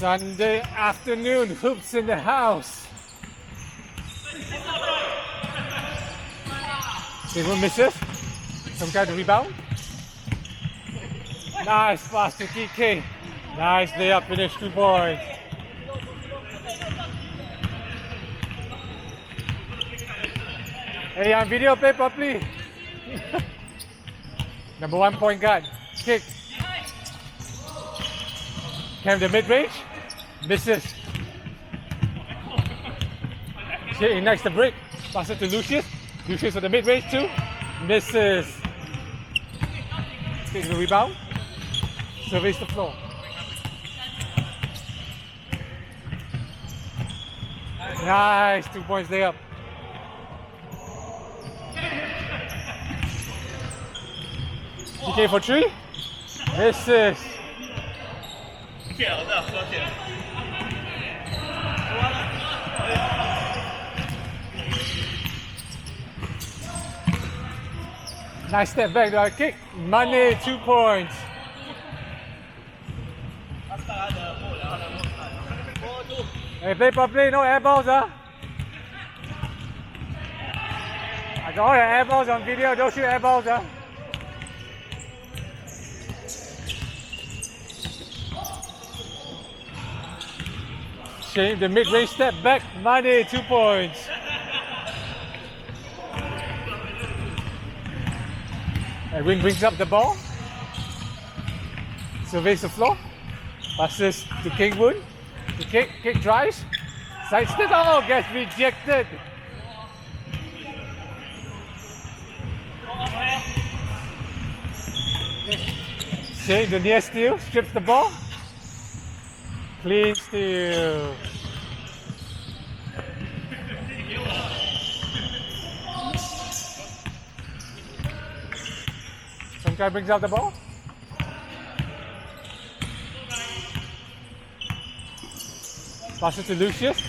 Sunday afternoon, hoops in the house. Everyone misses. Some guy to rebound. Nice pass to TK. Nice layup, finish 2 points. Hey, on video, play properly. Number 1 point guard. Kick. Cam the mid-range. Misses. He next the break. Pass it to Lucius. Lucius for the mid-range too. Misses. Takes the rebound. Surveys the floor. Nice, 2 points layup. TK for 3. Misses. Nice step back to our kick. Money, 2 points. Hey, play properly, no air balls, huh? I got all your air balls on video, don't shoot air balls, huh? Shame the mid-range step back, money, 2 points. Edwin brings up the ball. Surveys the floor. Passes to Kingwood. The kick drives. Side step, oh, gets rejected. Shane, the near steal, strips the ball. Clean steal. Some guy brings out the ball. Passes to Lucius.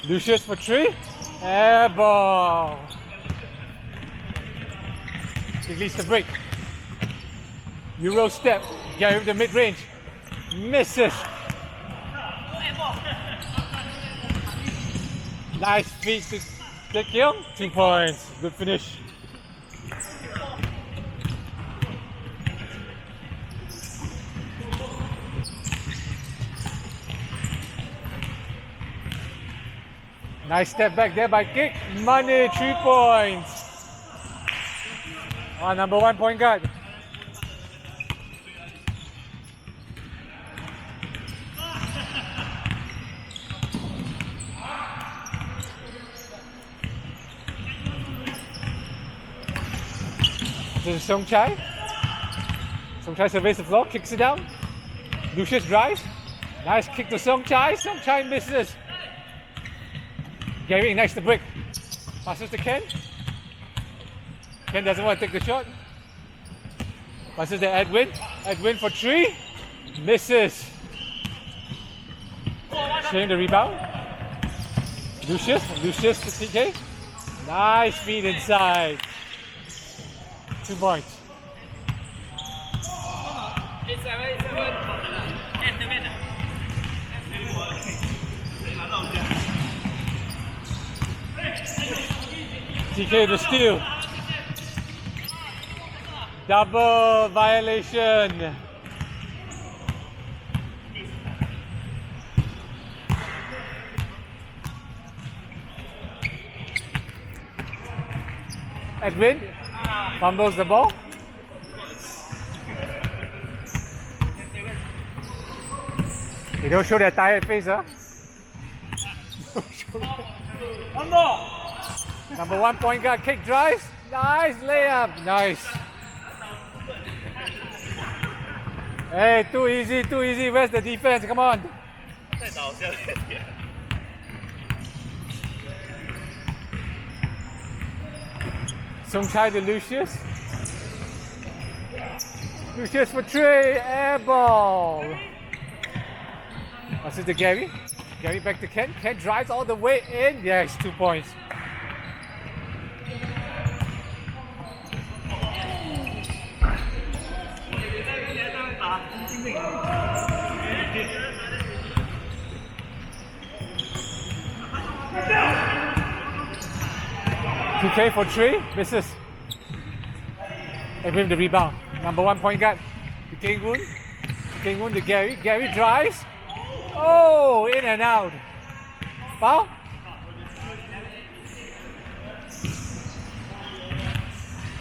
Lucius for 3. Air ball. He leads the break. Euro step. Gary with the mid-range. Misses. Nice feed to Dick Young. 2 points. Good finish. Nice step back there by Kick. Money, 3 points. Number 1 point guard. This is Song Chai. Song Chai surveys the floor, kicks it down. Lucius drives. Nice kick to Song Chai. Song Chai misses. Gary next to break. Passes to Ken. Ken doesn't want to take the shot. Passes to Edwin. Edwin for 3. Misses. Shane the rebound. Lucius to TK. Nice feed inside. 2 points. TK the steal. Double violation. Edwin fumbles the ball. They don't show their tired face, huh? Number 1 point guard, kick drives. Nice layup. Nice. Hey, too easy, too easy. Where's the defense? Come on. Song Chai to Lucius. Lucius for 3. Air ball. Passes to Gary. Gary back to Ken. Ken drives all the way in. Yes, 2 points. TK for 3, misses. And with the rebound. Number 1 point guard, Keng-woon to Gary. Gary drives. Oh, in and out. Foul?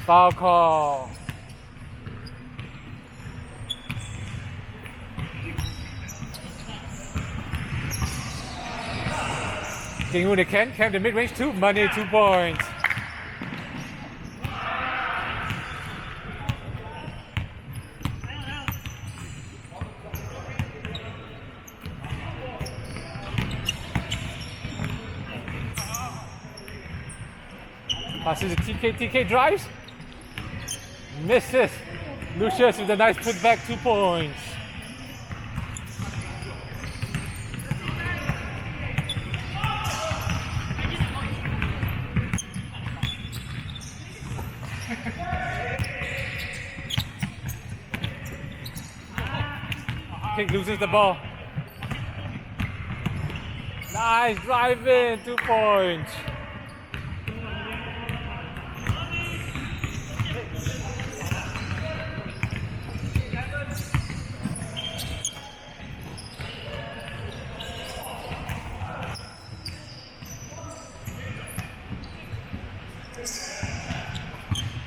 Foul call. Keng-woon to Ken. Ken to mid-range 2. Money 2 points. Passes to TK. TK drives. Misses. Lucius with a nice putback, 2 points. King loses the ball. Nice drive in, 2 points.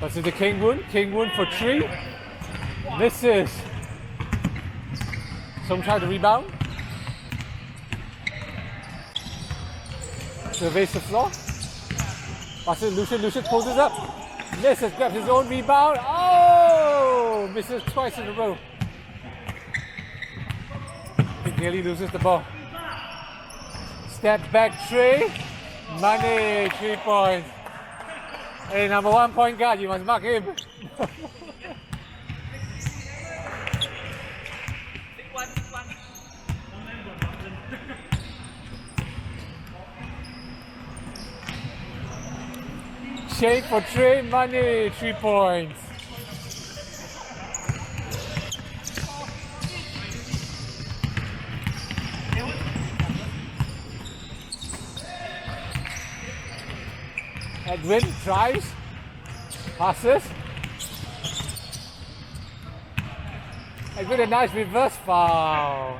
Passes to Keng-woon. Keng-woon for 3. Misses. Song try to rebound. Surveys the floor. Passes to Lucian. Lucian pulls it up. Misses. Grabs his own rebound. Oh! Misses twice in a row. He nearly loses the ball. Step back 3. Money 3 points. Hey, number 1 point guard, you must mark him. Shake for 3, money 3 points. Edwin drives, passes. Edwin a nice reverse foul.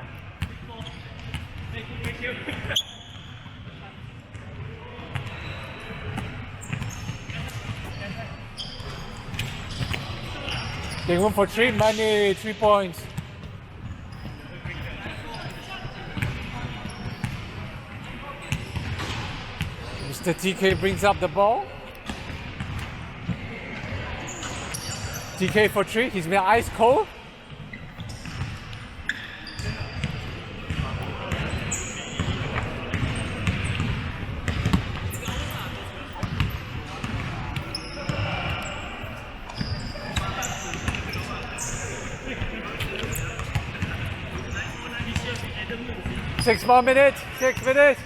Keng-woon for 3, money 3 points. Mr. TK brings up the ball. TK for 3, he's been ice cold. Six more minutes, 6 minutes.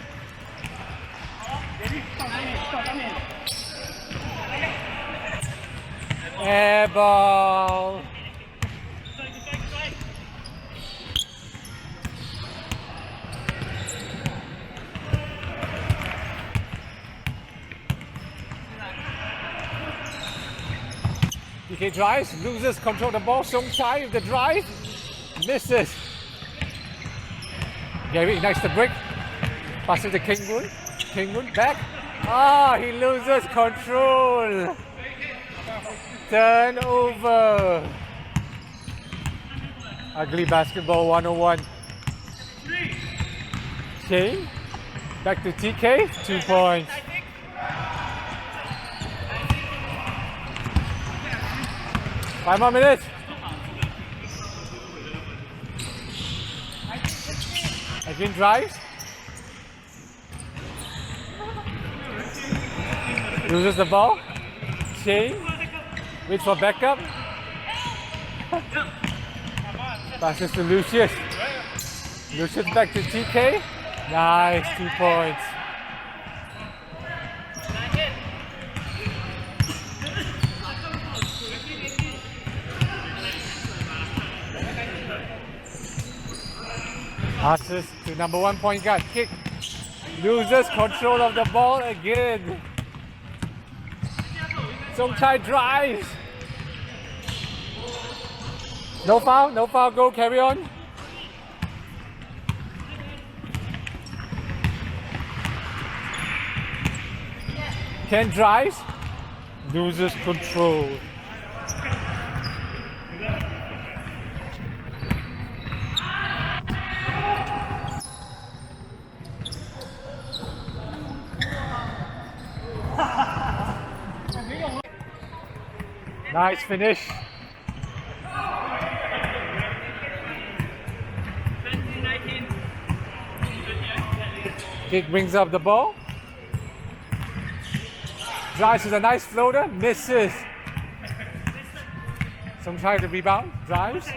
Air ball. DK drives, loses control of the ball. Song Chai with the drive, misses. Gary nice to break. Passes to Keng-woon. Keng-woon back. Ah, he loses control. Turnover. Ugly basketball 101. Kane. Back to TK. 2 points. Five more minutes. Again drives. Loses the ball. Shane. Waits for backup. Passes to Lucius. Lucius back to TK. Nice, 2 points. Passes to number 1 point guard. Kick. Loses control of the ball again. Songchai drives. No foul, go, carry on. Ken drives, loses control. Nice finish. Kick brings up the ball. Drives with a nice floater, misses. Songchai to rebound, drives.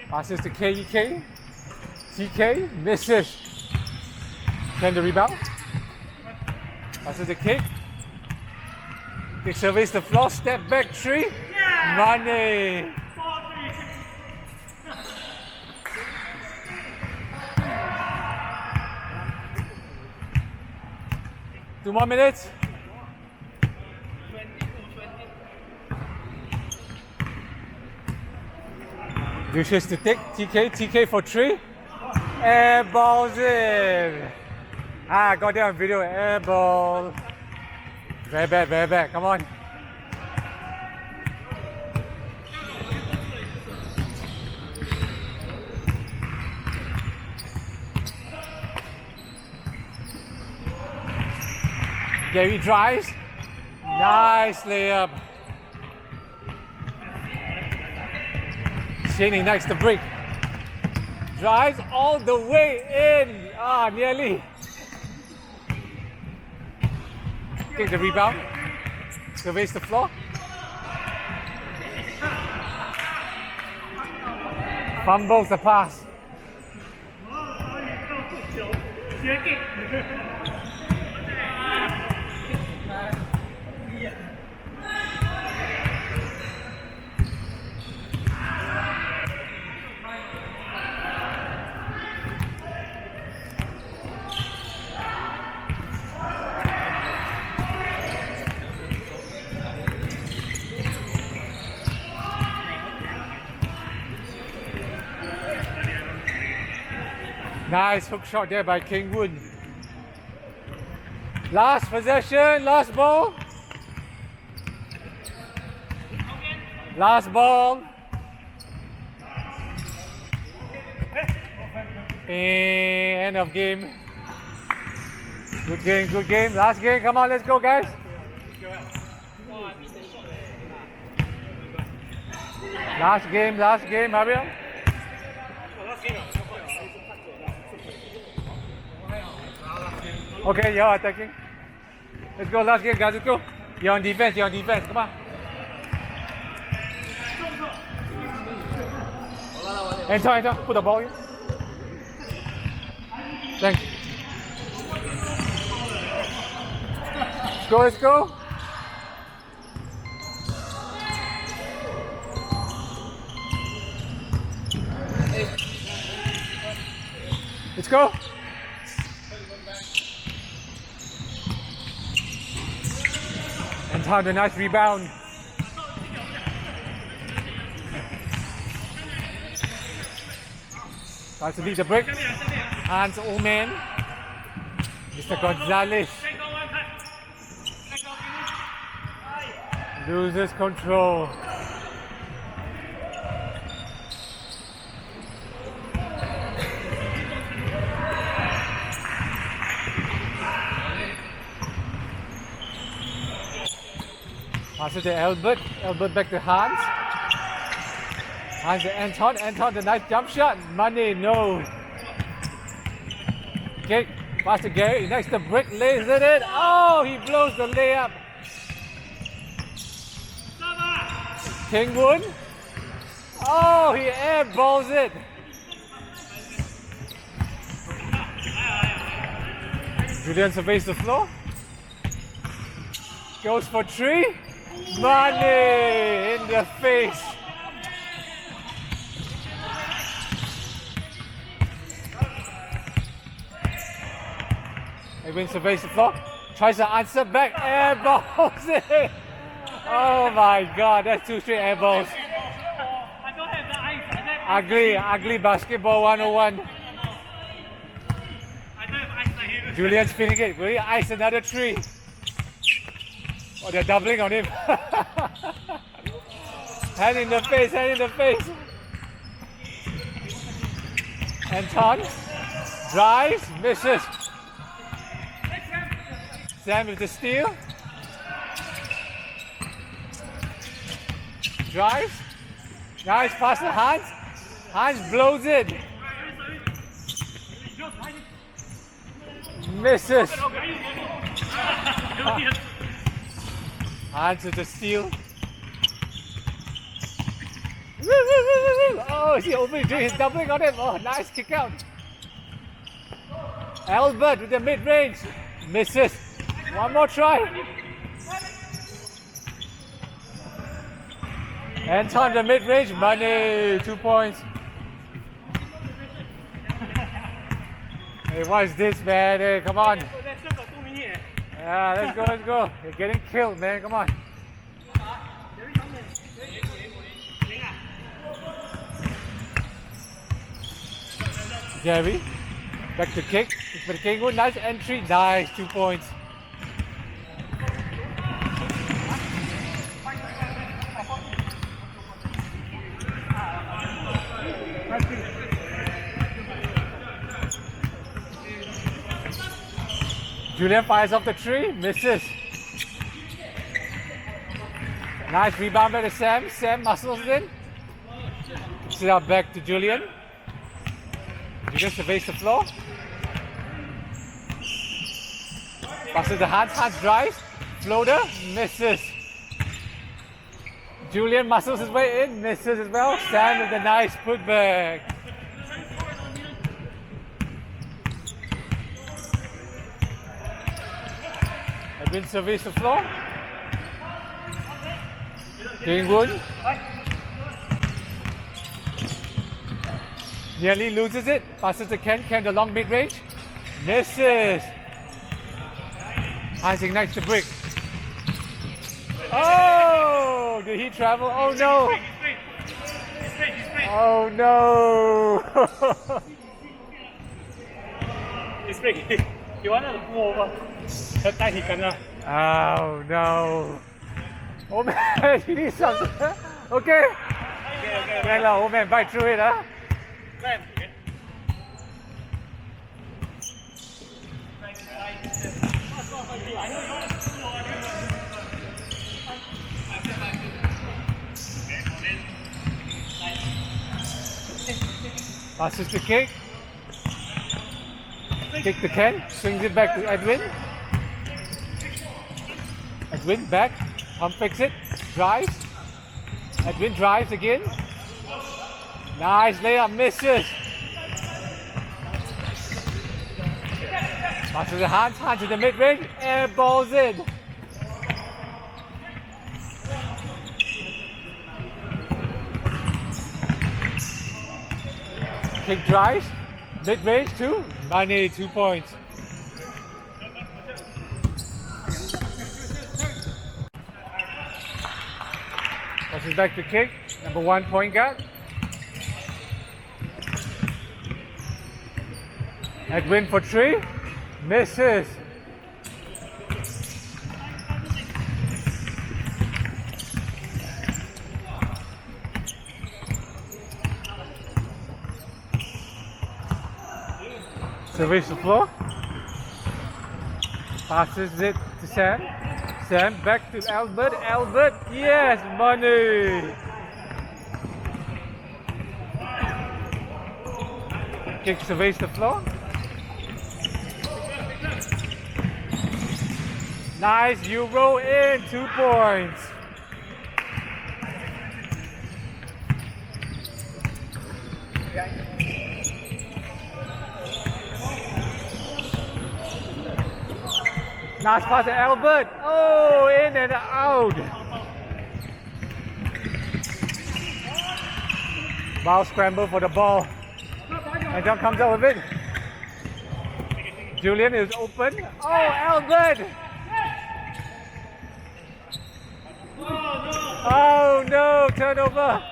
Passes to KEK. TK, misses. Then the rebound. Passes the kick. Kick surveys the floor, step back three. Money. Two more minutes. Wishes to take TK for three. Air balls in. Got there on video. Air ball. Very bad. Come on. Gary drives. Nice layup. Shaney next to break. Drives all the way in. Nearly. Take the rebound. Surveys the floor. Fumbles the pass. Nice hook shot there by Kingwood. Last possession, last ball. Last ball. End of game. Good game. Last game. Come on, let's go, guys. Last game, hurry up. Okay, you're attacking. Let's go, last game, guys, let's go. You're on defense, come on. Enter, put the ball in. Thanks. Let's go. Let's go. And Todd, a nice rebound. Tries to beat the break. Hands Omen. Mr. Gonzalez. Loses control. Pass it to Albert back to Hans. Hans to Anton, the nice jump shot. Money, no. Kick, pass to Gary, next to Brick, lays it in. Oh, he blows the layup. Kingwood. Oh, he airballs it. Julian surveys the floor. Goes for three. Money in the face. Edwin surveys the floor. Tries to answer back. Airballs it. Oh my God, that's 2 straight air balls. Ugly basketball 101. Julian's spinning it. Will he ice another 3? Oh, they're doubling on him. Hand in the face, hand in the face. Anton drives, misses. Sam with the steal. Drives. Nice pass to Hans. Hans blows it. Misses. Hans with the steal. Oh, is he opening? He's doubling on him. Oh, nice kick out. Albert with the mid-range. Misses. One more try. Anton the mid-range. Money. 2 points. Hey, what is this, man? Hey, come on. Yeah, let's go, let's go. You're getting killed, man. Come on. Gary, back to kick. But Kengu, nice entry. Nice, 2 points. Julian fires off the 3, misses. Nice rebound by the Sam. Sam muscles in. Sit out back to Julian. Julian surveys the floor. Passes the Hans. Hans drives. Floater, misses. Julian muscles his way in, misses as well. Sam with a nice putback. Edwin surveys the floor. Kingwood nearly loses it. Passes to Ken. Ken the long mid-range. Misses. Hans ignites the brick. Oh! Did he travel? Oh no! Oh no! Oh no! Oh man, you need something. Okay. Okay, old man, bite through it, huh? Passes the kick. Kick the Ken. Swings it back to Edwin. Edwin back. Pump fix it. Drives. Edwin drives again. Nice layup. Misses. Passes the Hans. Hans to the mid-range. Air balls in. Kick drives, mid-range 2, Money 2 points. Passes back to kick, number 1 point guard. Edwin for 3, misses. Surveys the floor. Passes it to Sam. Sam back to Albert. Albert, yes, money. Kick surveys the floor. Nice Euro in, 2 points. Nice pass to Albert. Oh, in and out. Ball scramble for the ball. And John comes out with it. Julian is open. Oh, Albert. Oh no, turnover.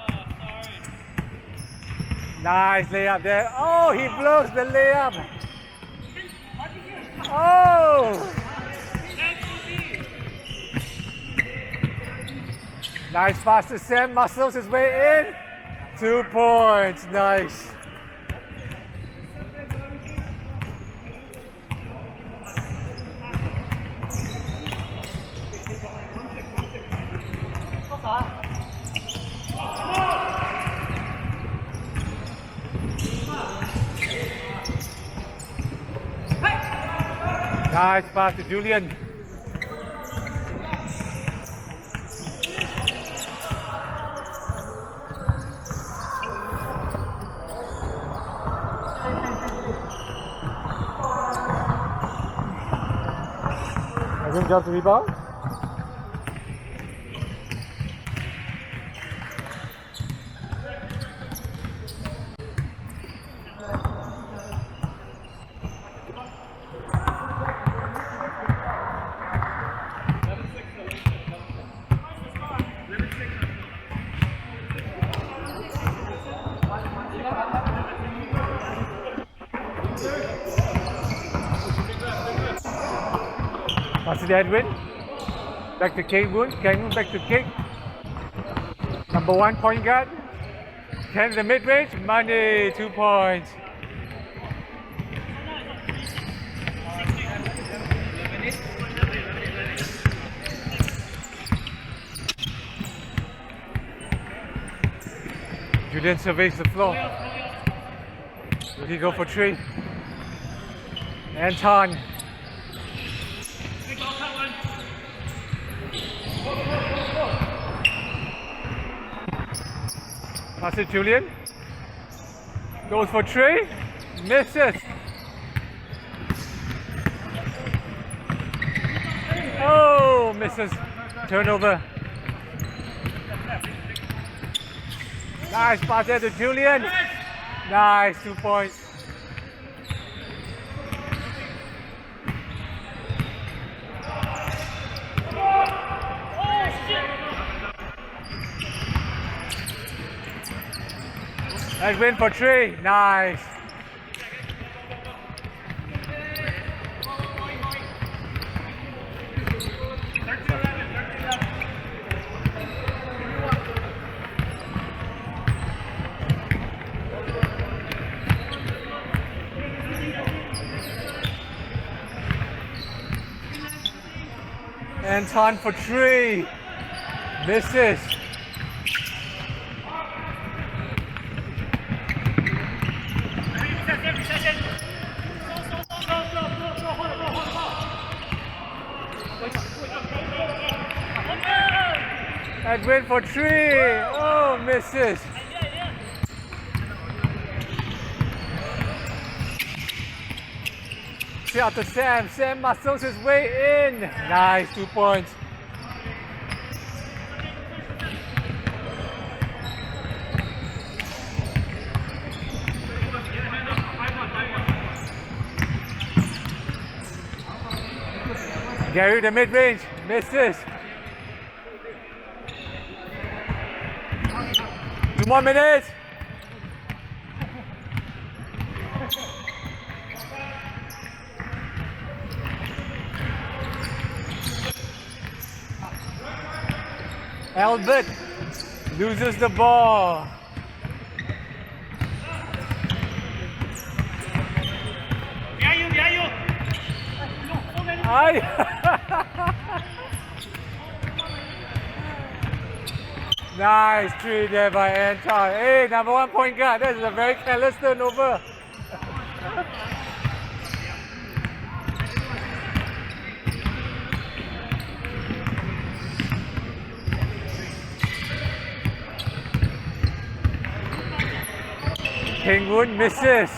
Nice layup there. Oh, he blows the layup. Oh! Nice pass to Sam. Muscles his way in. 2 points. Nice. Nice pass to Julian. Everyone drops the rebound. Pass to Edwin. Back to Kangwoon. Kangwoon back to King. Number 1 point guard. Ken the mid-range. Money 2 points. Julian surveys the floor. Will he go for 3? Anton. Pass it, Julian. Goes for 3. Misses. Oh, misses. Turnover. Nice pass there to Julian. Nice, 2 points. Nice win for 3. Nice. Anton for 3. Misses. Edwin for 3. Oh, misses. See out to Sam. Sam muscles his way in. Nice, 2 points. Gary the mid-range. Misses. 2 more minutes. Albert loses the ball. Nice 3 there by Anton. Hey, number 1 point guard. That is a very careless turnover. Kangwoon misses.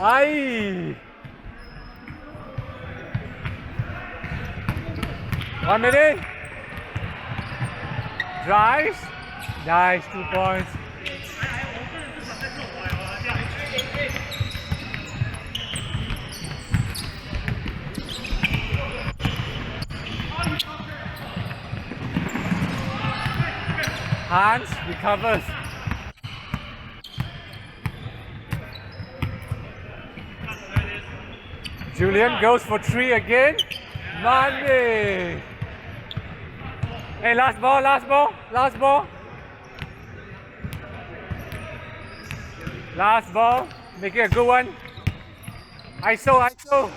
Aye. 1 minute. Drives. Nice, 2 points. Hans recovers. Julian goes for 3 again. Money. Hey, last ball, last ball, last ball. Last ball. Make it a good one. ISO, ISO.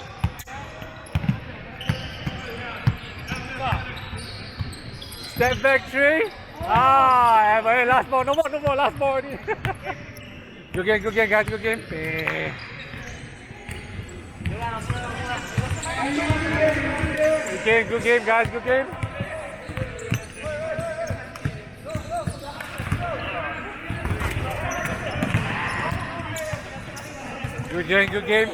Step back 3. Ah, hey, last ball. No more, last ball already. Good game, guys, good game. Good game, guys, good game. Good game.